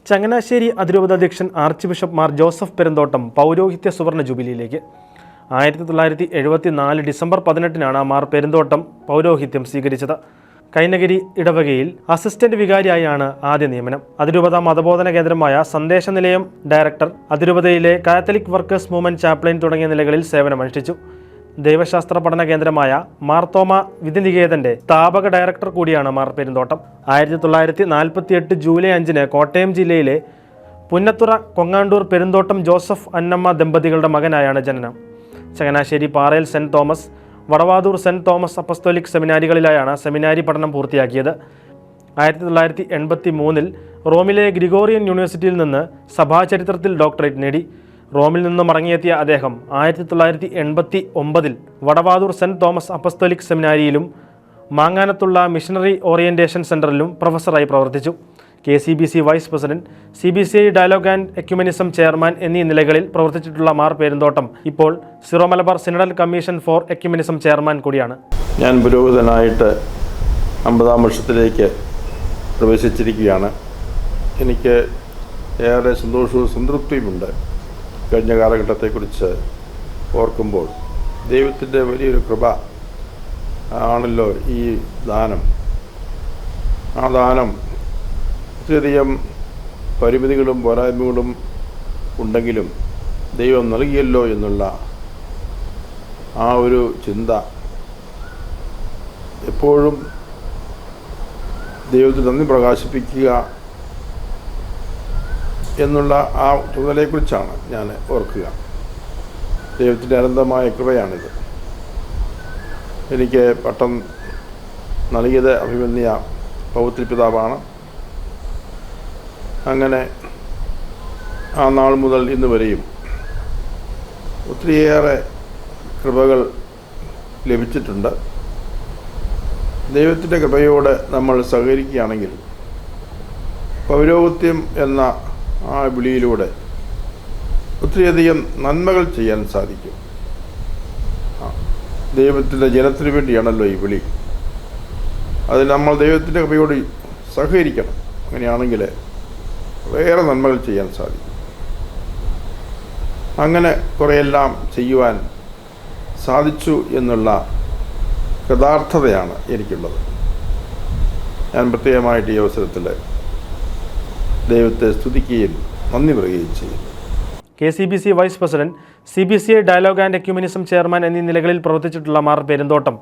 ചങ്ങനാശ്ശേരി അതിരൂപതാധ്യക്ഷൻ archbishop Mar Joseph Perumthottam പൗരോഹിത്യ സുവർണ ജൂബിലിയിലേക്ക് 1974 ഡിസംബർ 18-നാണ് മാർ പെരുന്തോട്ടം പൗരോഹിത്യം സ്വീകരിച്ചത്. കൈനഗിരി ഇടവകയിൽ അസിസ്റ്റന്റ് വികാരിയായാണ് ആദ്യ നിയമനം. അതിരൂപത മതബോധന കേന്ദ്രമായ സന്ദേശ നിലയം ഡയറക്ടർ, അതിരൂപതയിലെ കാത്തലിക് വർക്കേഴ്സ് മൂവ്മെന്റ് ചാപ്ലിൻ തുടങ്ങിയ നിലകളിൽ സേവനമനുഷ്ഠിച്ചു. ദൈവശാസ്ത്ര പഠന കേന്ദ്രമായ മാർത്തോമ വിധിനികേതന്റെ സ്ഥാപക ഡയറക്ടർ കൂടിയാണ് മാർ പെരുന്തോട്ടം. 1948 ജൂലൈ 5-ന് കോട്ടയം ജില്ലയിലെ പുന്നത്തുറ കൊങ്ങാണ്ടൂർ പെരുന്തോട്ടം ജോസഫ് അന്നമ്മ ദമ്പതികളുടെ മകനായാണ് ജനനം. ചങ്ങനാശ്ശേരി പാറയിൽ saint Thomas, Vadavathoor saint Thomas apostolic സെമിനാരികളിലായാണ് സെമിനാരി പഠനം പൂർത്തിയാക്കിയത്. 1983 റോമിലെ ഗ്രിഗോറിയൻ യൂണിവേഴ്സിറ്റിയിൽ നിന്ന് സഭാചരിത്രത്തിൽ ഡോക്ടറേറ്റ് നേടി. റോമിൽ നിന്ന് മടങ്ങിയെത്തിയ അദ്ദേഹം 1989 വടവാതൂർ സെന്റ് തോമസ് അപ്പസ്തോലിക് സെമിനാരിയിലും മാങ്ങാനത്തുള്ള മിഷണറി ഓറിയന്റേഷൻ സെന്ററിലും പ്രൊഫസറായി പ്രവർത്തിച്ചു. KCBC vice president, CBCI dialogue and ecumenism chairman എന്നീ നിലകളിൽ പ്രവർത്തിച്ചിട്ടുള്ള മാർ പെരുന്തോട്ടം ഇപ്പോൾ Syro Malabar synodal commission for ecumenism chairman കൂടിയാണ്. ഞാൻ പുരോഹിതനായിട്ട് 50-ാം വർഷത്തിലേക്ക് പ്രവേശിച്ചിരിക്കുകയാണ്. എനിക്ക് ഏറെ സന്തോഷവും സംതൃപ്തിയുമുണ്ട്. കഴിഞ്ഞ കാലഘട്ടത്തെക്കുറിച്ച് ഓർക്കുമ്പോൾ ദൈവത്തിൻ്റെ വലിയൊരു കൃപ ആണല്ലോ ഈ ദാനം. ആ ദാനം ഒത്തിരിയധികം പരിമിതികളും പോരായ്മകളും ഉണ്ടെങ്കിലും ദൈവം നൽകിയല്ലോ എന്നുള്ള ആ ഒരു ചിന്ത എപ്പോഴും ദൈവത്തിന് നന്ദി പ്രകാശിപ്പിക്കുക എന്നുള്ള ആ ചുമതലയെക്കുറിച്ചാണ് ഞാൻ ഓർക്കുക. ദൈവത്തിൻ്റെ അനന്തമായ കൃപയാണിത്. എനിക്ക് പട്ടം നൽകിയത് അഭിമന്യ പൗത്രി പിതാവാണ്. അങ്ങനെ ആ നാൾ മുതൽ ഇന്ന് വരെയും ഒത്തിരിയേറെ കൃപകൾ ലഭിച്ചിട്ടുണ്ട്. ദൈവത്തിൻ്റെ കൃപയോട് നമ്മൾ സഹകരിക്കുകയാണെങ്കിൽ പൗരോഹിത്യം എന്ന ആ വിളിയിലൂടെ ഒത്തിരിയധികം നന്മകൾ ചെയ്യാൻ സാധിക്കും. ദൈവത്തിൻ്റെ ജനത്തിന് വേണ്ടിയാണല്ലോ ഈ വിളി. അത് നമ്മൾ ദൈവത്തിൻ്റെ കൃപയോട് സഹകരിക്കണം. അങ്ങനെയാണെങ്കിൽ വേറെ നന്മകൾ ചെയ്യാൻ സാധിക്കും. അങ്ങനെ കുറേയെല്ലാം ചെയ്യുവാൻ സാധിച്ചു എന്നുള്ള കൃതാർത്ഥതയാണ് എനിക്കുള്ളത്. ഞാൻ പ്രത്യേകമായിട്ട് ഈ അവസരത്തിൽ ദൈവത്തെ സ്തുതിക്കുകയും നന്ദി പറയുകയും ചെയ്യും. KCBC vice president, CBCI dialogue and ecumenism chairman എന്നീ നിലകളിൽ പ്രവർത്തിച്ചിട്ടുള്ള മാർ പെരുന്തോട്ടം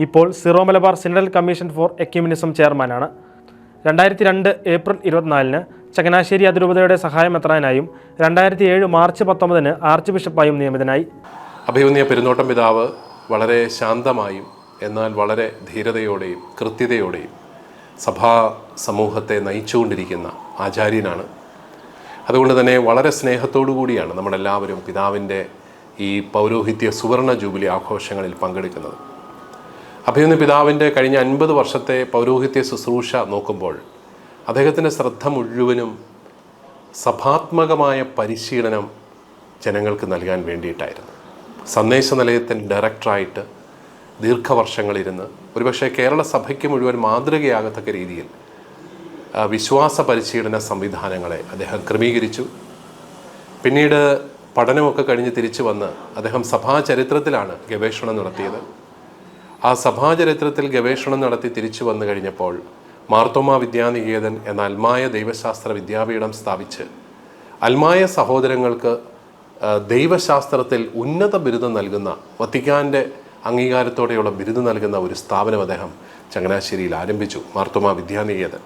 ഇപ്പോൾ Syro Malabar synodal commission for ecumenism ചെയർമാനാണ്. 2002 ഏപ്രിൽ 24-ന് ചങ്ങനാശ്ശേരി അതിരൂപതയുടെ സഹായമെത്രാനായും 2007 മാർച്ച് 19-ന് ആർച്ച് ബിഷപ്പായും നിയമിതനായി. അഭിമന്യ പെരുന്തോട്ടം പിതാവ് വളരെ ശാന്തമായും എന്നാൽ വളരെ ധീരതയോടെയും കൃത്യതയോടെയും സഭാ സമൂഹത്തെ നയിച്ചുകൊണ്ടിരിക്കുന്ന ആചാര്യനാണ്. അതുകൊണ്ട് തന്നെ വളരെ സ്നേഹത്തോടു കൂടിയാണ് നമ്മളെല്ലാവരും പിതാവിൻ്റെ ഈ പൗരോഹിത്യ സുവർണ ജൂബിലി ആഘോഷങ്ങളിൽ പങ്കെടുക്കുന്നത്. അഭിമന്യ പിതാവിൻ്റെ കഴിഞ്ഞ 50 വർഷത്തെ പൗരോഹിത്യ ശുശ്രൂഷ നോക്കുമ്പോൾ അദ്ദേഹത്തിൻ്റെ ശ്രദ്ധ മുഴുവനും സഭാത്മകമായ പരിശീലനം ജനങ്ങൾക്ക് നൽകാൻ വേണ്ടിയിട്ടായിരുന്നു. സന്ദേശ നിലയത്തിൻ്റെ ഡയറക്ടറായിട്ട് ദീർഘവർഷങ്ങളിരുന്ന് ഒരുപക്ഷെ കേരള സഭയ്ക്ക് മുഴുവൻ മാതൃകയാകത്തക്ക രീതിയിൽ വിശ്വാസ പരിശീലന സംവിധാനങ്ങളെ അദ്ദേഹം ക്രമീകരിച്ചു. പിന്നീട് പഠനമൊക്കെ കഴിഞ്ഞ് തിരിച്ചു വന്ന് അദ്ദേഹം സഭാചരിത്രത്തിലാണ് ഗവേഷണം നടത്തിയത്. ആ സഭാചരിത്രത്തിൽ ഗവേഷണം നടത്തി തിരിച്ചു വന്നു കഴിഞ്ഞപ്പോൾ മാർത്തോമ വിദ്യാനികേതൻ എന്ന അൽമായ ദൈവശാസ്ത്ര വിദ്യാപീഠം സ്ഥാപിച്ച് അൽമായ സഹോദരങ്ങൾക്ക് ദൈവശാസ്ത്രത്തിൽ ഉന്നത ബിരുദം നൽകുന്ന, വത്തിക്കാൻ്റെ അംഗീകാരത്തോടെയുള്ള ബിരുദം നൽകുന്ന ഒരു സ്ഥാപനം അദ്ദേഹം ചങ്ങനാശ്ശേരിയിൽ ആരംഭിച്ചു, മാർത്തോമ വിദ്യാനികേതൻ.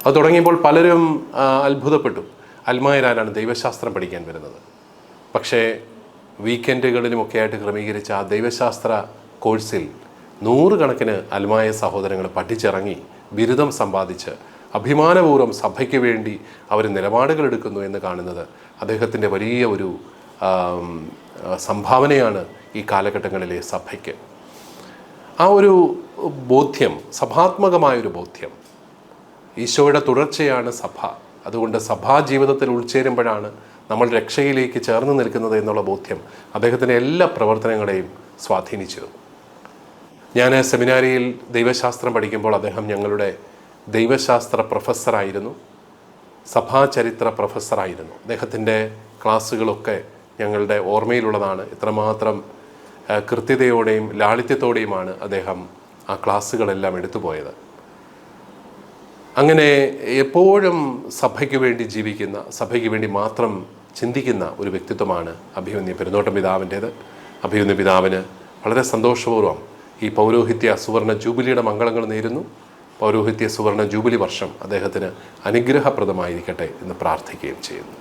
അത് തുടങ്ങിയപ്പോൾ പലരും അത്ഭുതപ്പെട്ടു. അൽമായരാണ് ദൈവശാസ്ത്രം പഠിക്കാൻ വരുന്നത്. പക്ഷേ വീക്കെൻഡുകളിലുമൊക്കെ ആയിട്ട് ക്രമീകരിച്ച ആ ദൈവശാസ്ത്ര കോഴ്സിൽ 100 കണക്കിന് അൽമായ സഹോദരങ്ങൾ പഠിച്ചിറങ്ങി ബിരുദം സമ്പാദിച്ച് അഭിമാനപൂർവ്വം സഭയ്ക്ക് വേണ്ടി അവർ നിലപാടുകൾ എടുക്കുന്നു എന്ന് കാണുന്നത് അദ്ദേഹത്തിൻ്റെ വലിയ ഒരു സംഭാവനയാണ് ഈ കാലഘട്ടങ്ങളിലെ സഭയ്ക്ക്. ആ ഒരു ബോധ്യം, സഭാത്മകമായൊരു ബോധ്യം, ഈശോയുടെ തുടർച്ചയാണ് സഭ. അതുകൊണ്ട് സഭാ ജീവിതത്തിൽ ഉൾച്ചേരുമ്പോഴാണ് നമ്മൾ രക്ഷയിലേക്ക് ചേർന്ന് നിൽക്കുന്നത് എന്നുള്ള ബോധ്യം അദ്ദേഹത്തിൻ്റെ എല്ലാ പ്രവർത്തനങ്ങളെയും സ്വാധീനിച്ചു. ഞാൻ സെമിനാരിയിൽ ദൈവശാസ്ത്രം പഠിക്കുമ്പോൾ അദ്ദേഹം ഞങ്ങളുടെ ദൈവശാസ്ത്ര പ്രൊഫസറായിരുന്നു. സഭാചരിത്ര പ്രൊഫസറായിരുന്നു. അദ്ദേഹത്തിൻ്റെ ക്ലാസ്സുകളൊക്കെ ഞങ്ങളുടെ ഓർമ്മയിലുള്ളതാണ്. എത്രമാത്രം കൃത്യതയോടെയും ലാളിത്യത്തോടെയുമാണ് അദ്ദേഹം ആ ക്ലാസ്സുകളെല്ലാം എടുത്തുപോയത്. അങ്ങനെ എപ്പോഴും സഭയ്ക്ക് വേണ്ടി ജീവിക്കുന്ന, സഭയ്ക്ക് വേണ്ടി മാത്രം ചിന്തിക്കുന്ന ഒരു വ്യക്തിത്വമാണ് അഭിമന്യ പെരുന്തോട്ടം പിതാവിൻ്റേത്. അഭിമന്യ പിതാവിന് വളരെ സന്തോഷപൂർവ്വം ഈ പൗരോഹിത്യ സുവർണ ജൂബിലിയുടെ മംഗളങ്ങൾ നേരുന്നു. പൗരോഹിത്യ സുവർണ ജൂബിലി വർഷം അദ്ദേഹത്തിന് അനുഗ്രഹപ്രദമായിരിക്കട്ടെ എന്ന് പ്രാർത്ഥിക്കുകയും ചെയ്യുന്നു.